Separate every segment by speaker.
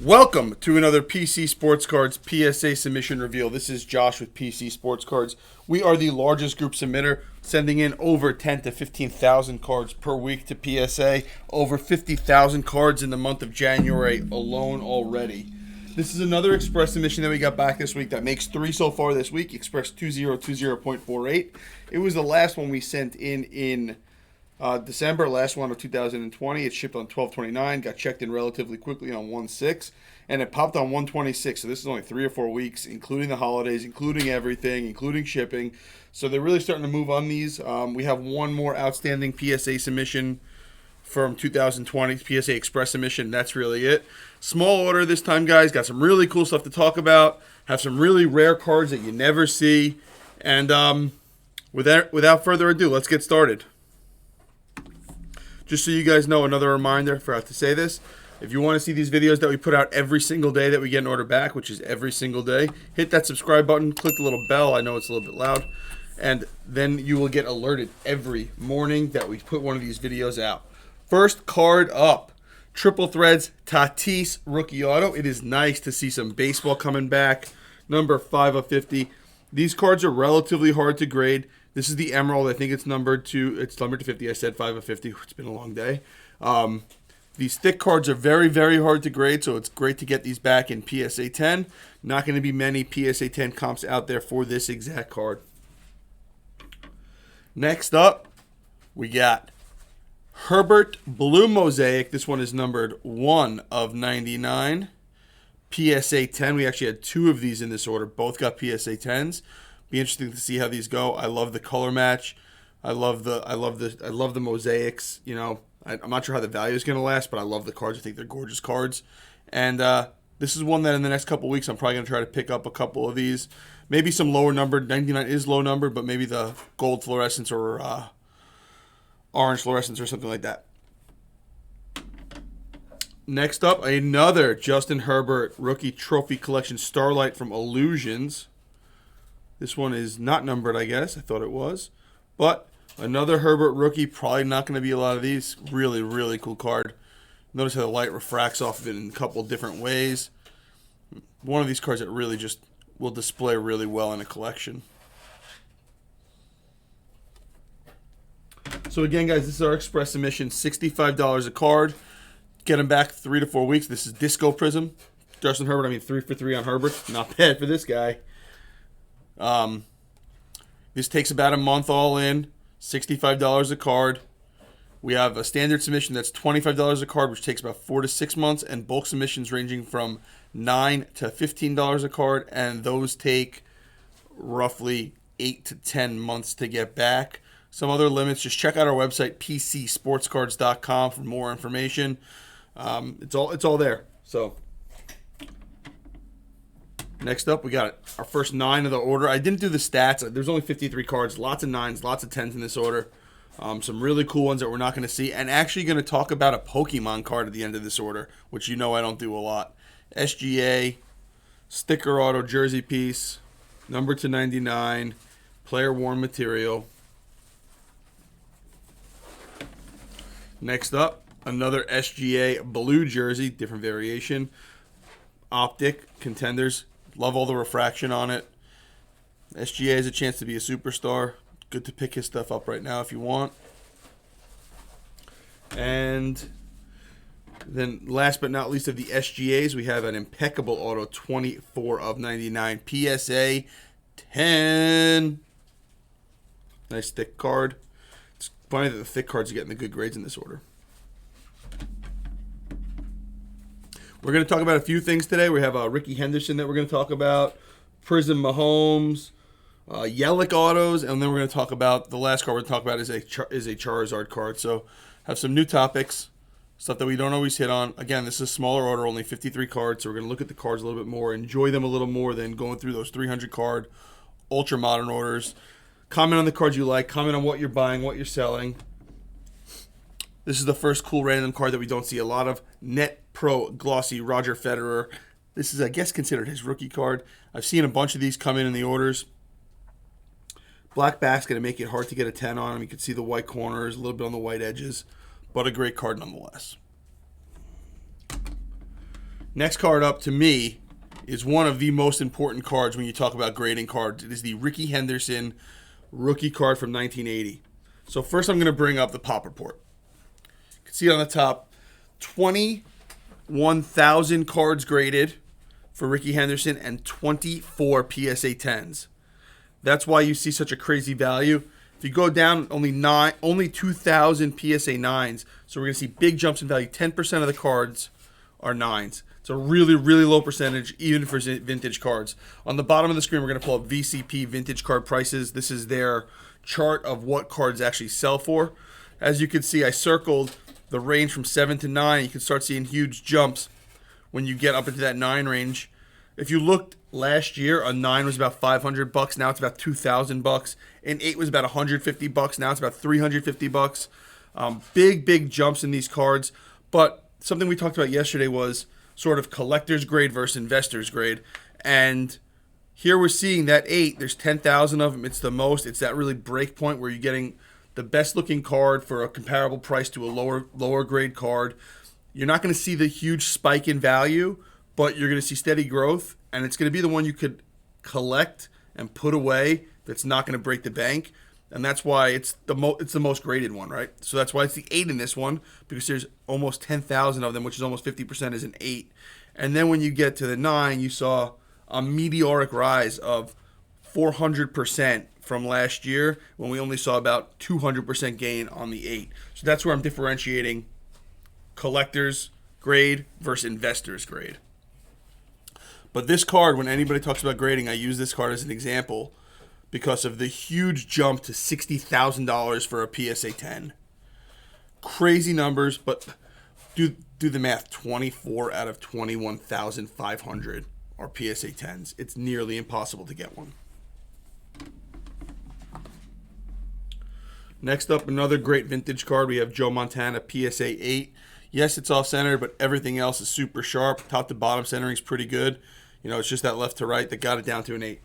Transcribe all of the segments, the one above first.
Speaker 1: Welcome to another PC Sports Cards PSA submission reveal. This is Josh with PC Sports Cards. We are the largest group submitter, sending in over 10 to 15,000 cards per week to PSA. Over 50,000 cards in the month of January alone already. This is another Express submission that we got back this week that makes 3 so far this week. Express 2020.48. It was the last one we sent in December, last one of 2020. It shipped on 12/29, got checked in relatively quickly on 1/6, and it popped on 1/26. So this is only 3 or 4 weeks, including the holidays, including everything, including shipping. So they're really starting to move on these. We have one more outstanding PSA submission from 2020, PSA Express submission. That's really it. Small order this time, guys. Got some really cool stuff to talk about. Have some really rare cards that you never see. And without further ado, let's get started. Just so you guys know, another reminder, I forgot to say this. If you want to see these videos that we put out every single day that we get an order back, which is every single day, hit that subscribe button, click the little bell. I know it's a little bit loud. And then you will get alerted every morning that we put one of these videos out. First card up. Triple Threads Tatis rookie auto. It is nice to see some baseball coming back. Number 5 of 50. These cards are relatively hard to grade. This is the Emerald. I think it's numbered to 50. I said 5 of 50. It's been a long day. These thick cards are very, very hard to grade, so it's great to get these back in PSA 10. Not going to be many PSA 10 comps out there for this exact card. Next up, we got Herbert Blue Mosaic. This one is numbered 1 of 99. PSA 10. We actually had 2 of these in this order. Both got PSA 10s. Be interesting to see how these go. I love the color match. I love the mosaics. You know, I'm not sure how the value is going to last, but I love the cards. I think they're gorgeous cards. And this is one that in the next couple of weeks I'm probably going to try to pick up a couple of these. Maybe some lower numbered. 99 is low numbered, but maybe the gold fluorescence or orange fluorescence or something like that. Next up, another Justin Herbert Rookie Trophy Collection Starlight from Illusions. This one is not numbered, I guess. I thought it was. But another Herbert rookie. Probably not going to be a lot of these. Really, really cool card. Notice how the light refracts off of it in a couple different ways. One of these cards that really just will display really well in a collection. So again, guys, this is our Express submission. $65 a card. Get them back 3 to 4 weeks. This is Disco Prism. Justin Herbert, 3 for 3 on Herbert. Not bad for this guy. This takes about a month all in, $65 a card. We have a standard submission that's $25 a card, which takes about 4 to 6 months, and bulk submissions ranging from $9 to $15 a card, and those take roughly 8 to 10 months to get back. Some other limits, just check out our website, pcsportscards.com, for more information. It's all there. So next up, we got our first 9 of the order. I didn't do the stats. There's only 53 cards. Lots of 9s, lots of 10s in this order. Some really cool ones that we're not going to see. And actually going to talk about a Pokemon card at the end of this order, which you know I don't do a lot. SGA, sticker auto, jersey piece, number to 99, player worn material. Next up, another SGA blue jersey, different variation. Optic, contenders. Love all the refraction on it. SGA has a chance to be a superstar. Good to pick his stuff up right now if you want. And then last but not least of the SGAs, we have an impeccable auto 24 of 99 PSA 10. Nice thick card. It's funny that the thick cards are getting the good grades in this order. We're going to talk about a few things today. We have Ricky Henderson that we're going to talk about, Prism Mahomes, Yelich autos, and then we're going to talk about the last card we're going to talk about is a Charizard card. So have some new topics, stuff that we don't always hit on. Again, this is a smaller order, only 53 cards, so we're going to look at the cards a little bit more, enjoy them a little more than going through those 300 card ultra modern orders. Comment on the cards you like, comment on what you're buying, what you're selling. This is the first cool random card that we don't see a lot of. Net Pro Glossy Roger Federer. This is, I guess, considered his rookie card. I've seen a bunch of these come in the orders. Black basket to make it hard to get a 10 on him. You can see the white corners, a little bit on the white edges, but a great card nonetheless. Next card up to me is one of the most important cards when you talk about grading cards. It is the Ricky Henderson rookie card from 1980. So first I'm going to bring up the pop report. You can see on the top, 21,000 cards graded for Ricky Henderson and 24 PSA 10s. That's why you see such a crazy value. If you go down, only 2,000 PSA 9s. So we're going to see big jumps in value. 10% of the cards are 9s. It's a really, really low percentage, even for vintage cards. On the bottom of the screen, we're going to pull up VCP vintage card prices. This is their chart of what cards actually sell for. As you can see, I circled the range from 7 to 9. You can start seeing huge jumps when you get up into that 9 range. If you looked last year, a 9 was about $500. Now it's about $2,000. An 8 was about $150. Now it's about $350. Big jumps in these cards. But something we talked about yesterday was sort of collector's grade versus investor's grade. And here we're seeing that 8, there's 10,000 of them. It's the most. It's that really break point where you're getting the best looking card for a comparable price to a lower grade card. You're not going to see the huge spike in value, but you're going to see steady growth, and it's going to be the one you could collect and put away that's not going to break the bank. And that's why it's the most graded one, right? So that's why it's the 8 in this one, because there's almost 10,000 of them, which is almost 50% is an 8. And then when you get to the 9, you saw a meteoric rise of 400% from last year, when we only saw about 200% gain on the 8. So that's where I'm differentiating collector's grade versus investor's grade. But this card, when anybody talks about grading, I use this card as an example because of the huge jump to $60,000 for a PSA 10. Crazy numbers, but do the math. 24 out of 21,500 are PSA 10s. It's nearly impossible to get one. Next up, another great vintage card. We have Joe Montana PSA 8. Yes, it's off-center, but everything else is super sharp. Top to bottom centering is pretty good. You know, it's just that left to right that got it down to an 8.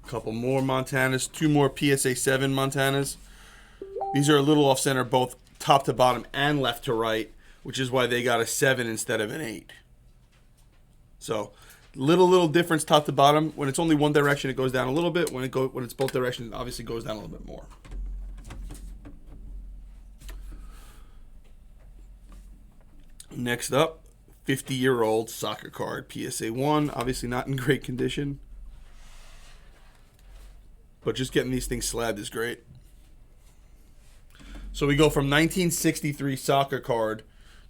Speaker 1: A couple more Montanas. 2 more PSA 7 Montanas. These are a little off-center, both top to bottom and left to right, which is why they got a 7 instead of an 8. So, little difference top to bottom. When it's only one direction, it goes down a little bit. When it's both directions, it obviously goes down a little bit more. Next up, 50-year-old soccer card, PSA 1. Obviously not in great condition, but just getting these things slabbed is great. So we go from 1963 soccer card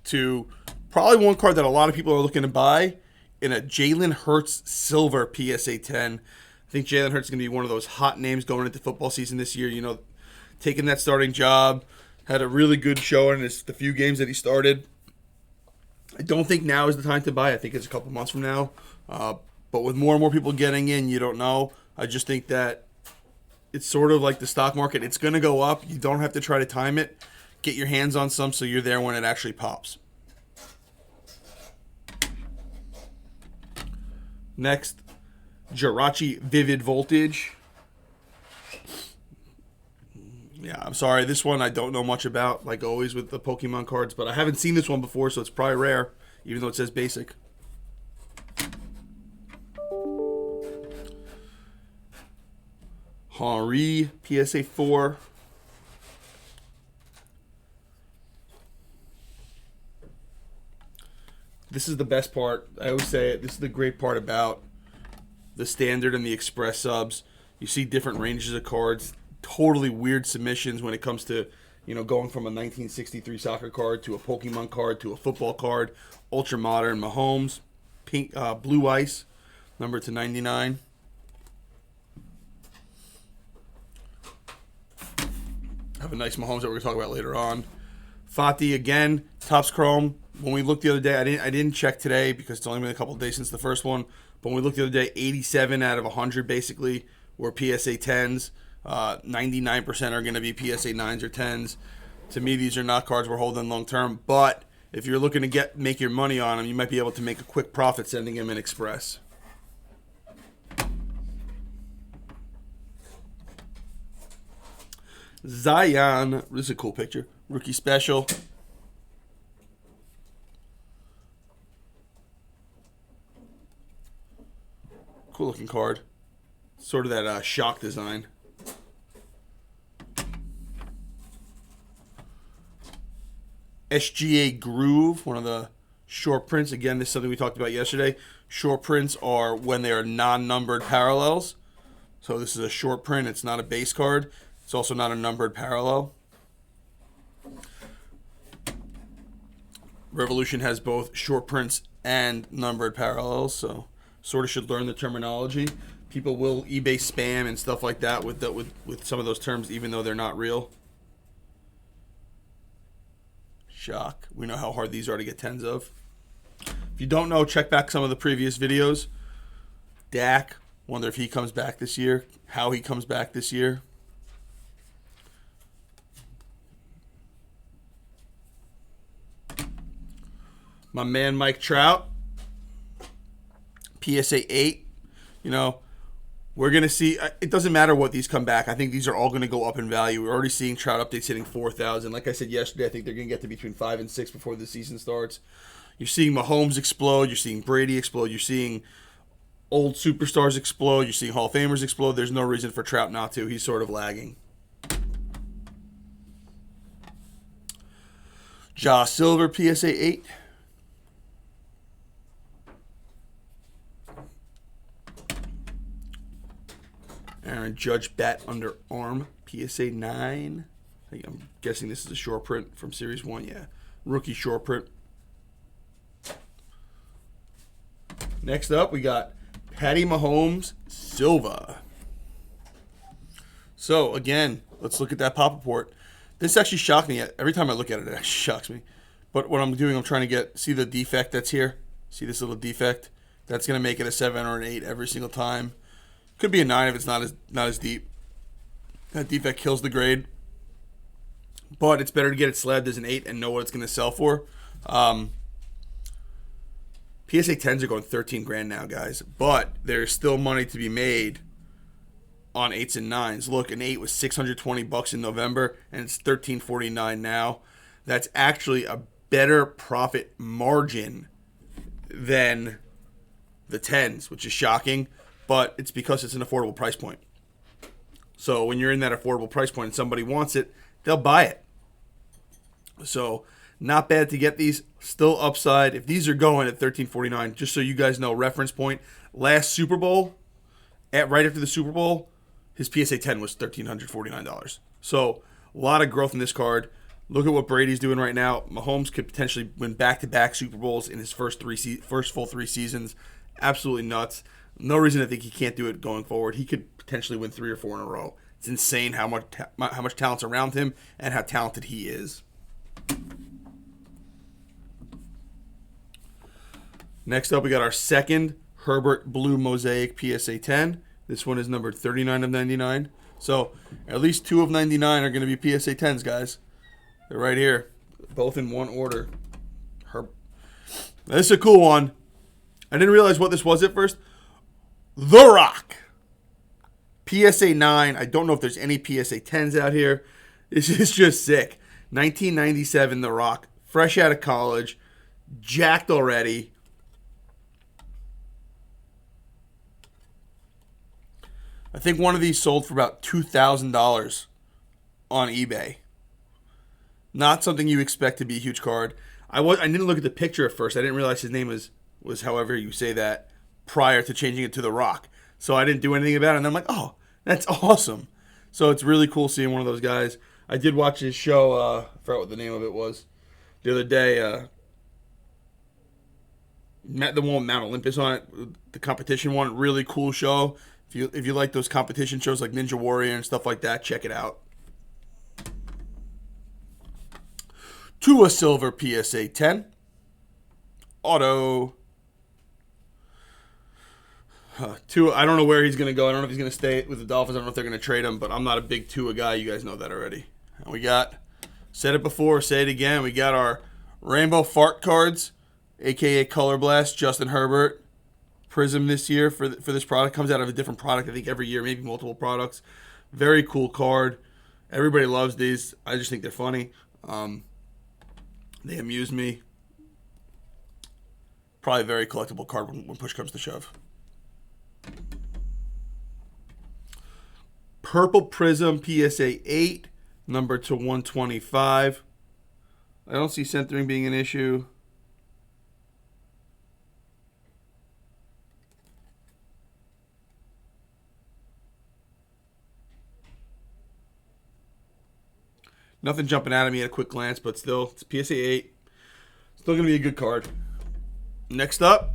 Speaker 1: to probably one card that a lot of people are looking to buy in a Jalen Hurts silver PSA 10. I think Jalen Hurts is going to be one of those hot names going into football season this year. You know, taking that starting job, had a really good showing in the few games that he started. I don't think now is the time to buy. I think it's a couple months from now. But with more and more people getting in, you don't know. I just think that it's sort of like the stock market. It's going to go up. You don't have to try to time it. Get your hands on some so you're there when it actually pops. Next, Jirachi Vivid Voltage. Yeah, I'm sorry. This one I don't know much about, like always with the Pokemon cards, but I haven't seen this one before, so it's probably rare, even though it says basic. Henry, PSA 4. This is the best part. I always say it. This is the great part about the standard and the express subs. You see different ranges of cards. Totally weird submissions when it comes to, you know, going from a 1963 soccer card to a Pokemon card to a football card. Ultra modern Mahomes, pink, blue ice, number to 99. Have a nice Mahomes that we're gonna talk about later on. Fati again, Topps Chrome. When we looked the other day, I didn't check today because it's only been a couple of days since the first one. But when we looked the other day, 87 out of 100 basically were PSA 10s. 99% are going to be PSA 9s or 10s. To me, these are not cards we're holding long term. But if you're looking to make your money on them, you might be able to make a quick profit sending them in express. Zion, this is a cool picture. Rookie special. Cool looking card. Sort of that shock design. SGA Groove, one of the short prints. Again, this is something we talked about yesterday. Short prints are when they are non-numbered parallels. So this is a short print. It's not a base card. It's also not a numbered parallel. Revolution has both short prints and numbered parallels, so sort of should learn the terminology. People will eBay spam and stuff like that with some of those terms, even though they're not real. Shock. We know how hard these are to get 10s of. If you don't know, check back some of the previous videos. Dak, wonder if he comes back this year, how he comes back this year. My man Mike Trout, PSA 8. You know, we're going to see. It doesn't matter what these come back. I think these are all going to go up in value. We're already seeing Trout updates hitting 4,000. Like I said yesterday, I think they're going to get to between 5 and 6 before the season starts. You're seeing Mahomes explode. You're seeing Brady explode. You're seeing old superstars explode. You're seeing Hall of Famers explode. There's no reason for Trout not to. He's sort of lagging. Ja Silver, PSA 8. Aaron Judge bat under arm, PSA 9. I'm guessing this is a short print from Series 1. Yeah, rookie short print. Next up, we got Patty Mahomes Silva. So, again, let's look at that pop report. This actually shocked me. Every time I look at it, it actually shocks me. But what I'm doing, I'm trying to see the defect that's here. See this little defect? That's going to make it a 7 or an 8 every single time. Could be a 9 if it's not as deep. That defect kills the grade. But it's better to get it slabbed as an 8 and know what it's going to sell for. PSA 10s are going 13 grand now, guys. But there's still money to be made on 8s and 9s. Look, an 8 was $620 in November, and it's $1349 now. That's actually a better profit margin than the 10s, which is shocking. But it's because it's an affordable price point. So when you're in that affordable price point and somebody wants it, they'll buy it. So not bad to get these. Still upside. If these are going at $13.49, just so you guys know, reference point, last Super Bowl, right after the Super Bowl, his PSA 10 was $1,349. So a lot of growth in this card. Look at what Brady's doing right now. Mahomes could potentially win back-to-back Super Bowls in his first full 3 seasons. Absolutely nuts. No reason to think he can't do it going forward. He could potentially win 3 or 4 in a row. It's insane how much talent's around him and how talented he is. Next up, we got our second Herbert Blue Mosaic PSA 10. This one is numbered 39 of 99. So at least 2 of 99 are going to be PSA 10s, guys. They're right here, both in one order. This is a cool one. I didn't realize what this was at first. The Rock. PSA 9. I don't know if there's any PSA 10s out here. This is just sick. 1997, The Rock. Fresh out of college. Jacked already. I think one of these sold for about $2,000 on eBay. Not something you expect to be a huge card. I didn't look at the picture at first. I didn't realize his name was however you say that, prior to changing it to The Rock. So I didn't do anything about it. And I'm like, oh, that's awesome. So it's really cool seeing one of those guys. I did watch his show. I forgot what the name of it was. The other day, the one with Mount Olympus on it, the competition one. Really cool show. If you like those competition shows like Ninja Warrior and stuff like that, check it out. Tua Silver PSA 10. Auto. Tua, I don't know where he's going to go. I don't know if he's going to stay with the Dolphins. I don't know if they're going to trade him, but I'm not a big Tua guy. You guys know that already. And we got, said it before, say it again, we got our Rainbow Fart cards, a.k.a. Color Blast, Justin Herbert. Prism this year for this product. Comes out of a different product, I think, every year, maybe multiple products. Very cool card. Everybody loves these. I just think they're funny. They amuse me. Probably a very collectible card when push comes to shove. Purple Prism PSA 8, number to 125. I don't see centering being an issue. Nothing jumping out at me at a quick glance, but still, it's PSA 8. Still going to be a good card. Next up,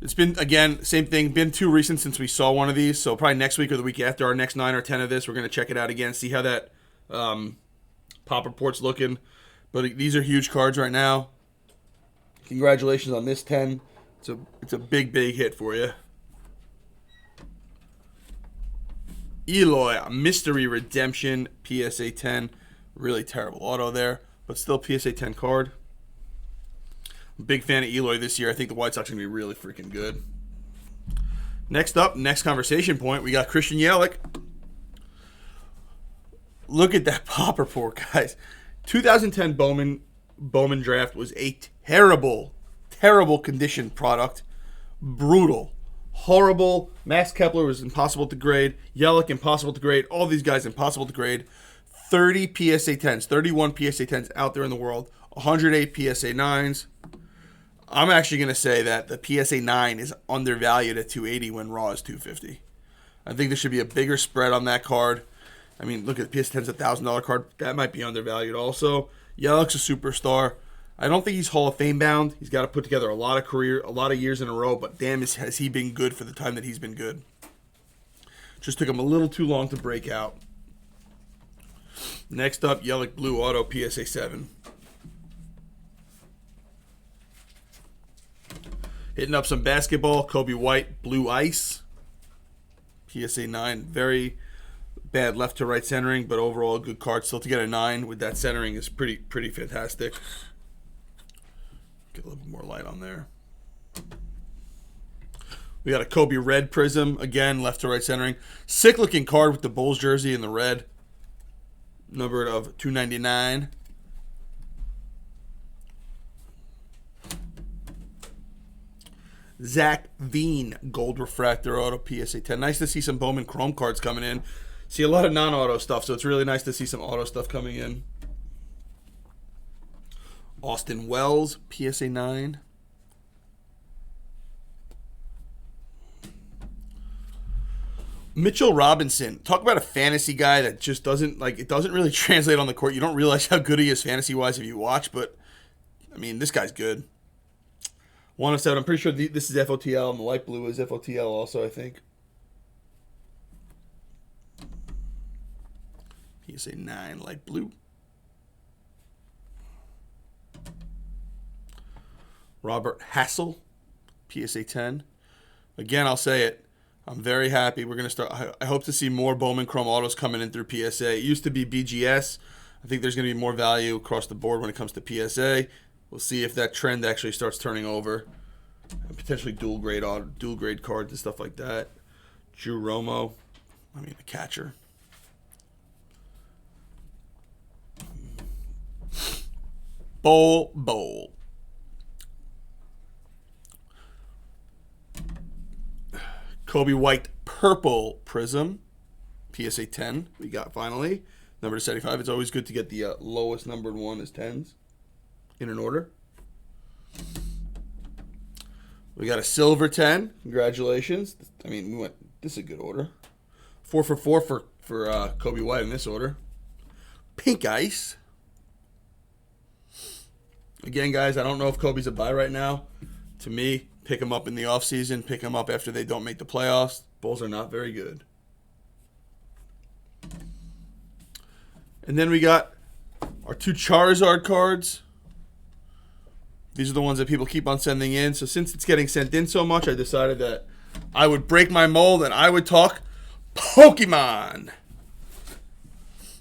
Speaker 1: it's been, again, same thing, been too recent since we saw one of these, so probably next week or the week after our next 9 or 10 of this, we're going to check it out again, see how that pop report's looking. But these are huge cards right now. Congratulations on this 10. It's a big, big hit for you. Eloy, Mystery Redemption, PSA 10. Really terrible auto there, but still PSA 10 card. Big fan of Eloy this year. I think the White Sox are going to be really freaking good. Next up, next conversation point, we got Christian Yelich. Look at that pop report, guys. 2010 Bowman draft was a terrible condition product. Brutal. Horrible. Max Kepler was impossible to grade. Yelich, impossible to grade. All these guys, impossible to grade. 30 PSA 10s, 31 PSA 10s out there in the world. 108 PSA 9s. I'm actually going to say that the PSA 9 is undervalued at 280 when raw is 250. I think there should be a bigger spread on that card. I mean, look at the PSA 10's $1,000 card. That might be undervalued also. Yelich's a superstar. I don't think he's Hall of Fame bound. He's got to put together a lot of years in a row, but damn, has he been good for the time that he's been good. Just took him a little too long to break out. Next up, Yelich Blue Auto PSA 7. Hitting up some basketball. Kobe White Blue Ice. PSA 9. Very bad left to right centering, but overall a good card. Still to get a 9 with that centering is pretty fantastic. Get a little bit more light on there. We got a Kobe Red Prism. Again, left to right centering. Sick looking card with the Bulls jersey in the red. Numbered of 299. Zach Veen Gold Refractor Auto PSA 10. Nice to see some Bowman Chrome cards coming in. See a lot of non-auto stuff, so it's really nice to see some auto stuff coming in. Austin Wells PSA 9. Mitchell Robinson. Talk about a fantasy guy that just doesn't really translate on the court. You don't realize how good he is fantasy-wise if you watch, but, I mean, this guy's good. 1 of 7. I'm pretty sure this is FOTL, and the light blue is FOTL also, I think. PSA 9, light blue. Robert Hassel, PSA 10. Again, I'll say it. I'm very happy. We're going to start. I hope to see more Bowman Chrome autos coming in through PSA. It used to be BGS. I think there's going to be more value across the board when it comes to PSA. We'll see if that trend actually starts turning over. And potentially dual grade cards and stuff like that. Drew Romo. I mean, the catcher. Bowl. Kobe White Purple Prism. PSA 10 we got finally. Number to 75. It's always good to get the lowest numbered one as 10s in an order. We got a silver 10. Congratulations. I mean, this is a good order. 4 for 4 for Kobe White in this order. Pink Ice. Again, guys, I don't know if Kobe's a buy right now. To me, pick him up in the offseason. Pick him up after they don't make the playoffs. Bulls are not very good. And then we got our 2 Charizard cards. These are the ones that people keep on sending in. So since it's getting sent in so much, I decided that I would break my mold and I would talk Pokemon.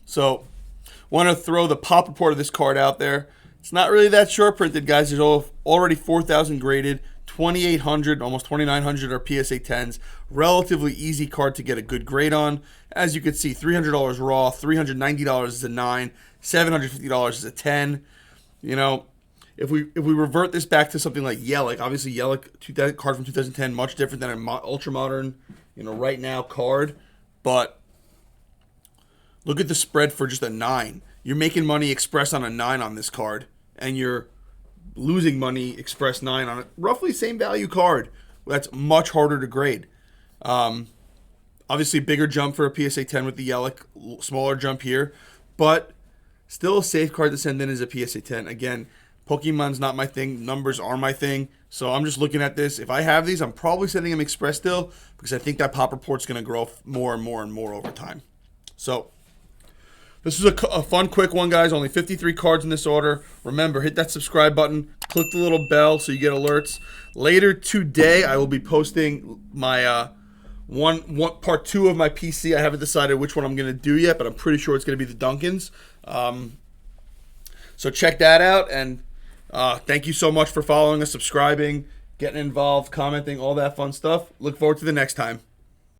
Speaker 1: So want to throw the pop report of this card out there. It's not really that short printed, guys. There's already 4,000 graded. 2,800, almost 2,900 are PSA 10s. Relatively easy card to get a good grade on. As you can see, $300 raw, $390 is a 9, $750 is a 10. You know, if we revert this back to something like Yelich, obviously Yelich card from 2010, much different than an ultra modern, right now card. But Look at the spread for just a 9. You're making money express on a 9 on this card, and you're losing money express 9 on a roughly same value card. That's much harder to grade. Obviously, bigger jump for a PSA 10 with the Yelich, smaller jump here, but still a safe card to send in as a PSA 10. Again, Pokemon's not my thing. Numbers are my thing. So I'm just looking at this. If I have these, I'm probably sending them express still because I think that pop report's going to grow more and more and more over time. So this was a fun, quick one, guys. Only 53 cards in this order. Remember, hit that subscribe button. Click the little bell so you get alerts. Later today, I will be posting my one part 2 of my PC. I haven't decided which one I'm going to do yet, but I'm pretty sure it's going to be the Duncans. So check that out, and thank you so much for following us, subscribing, getting involved, commenting, all that fun stuff. Look forward to the next time.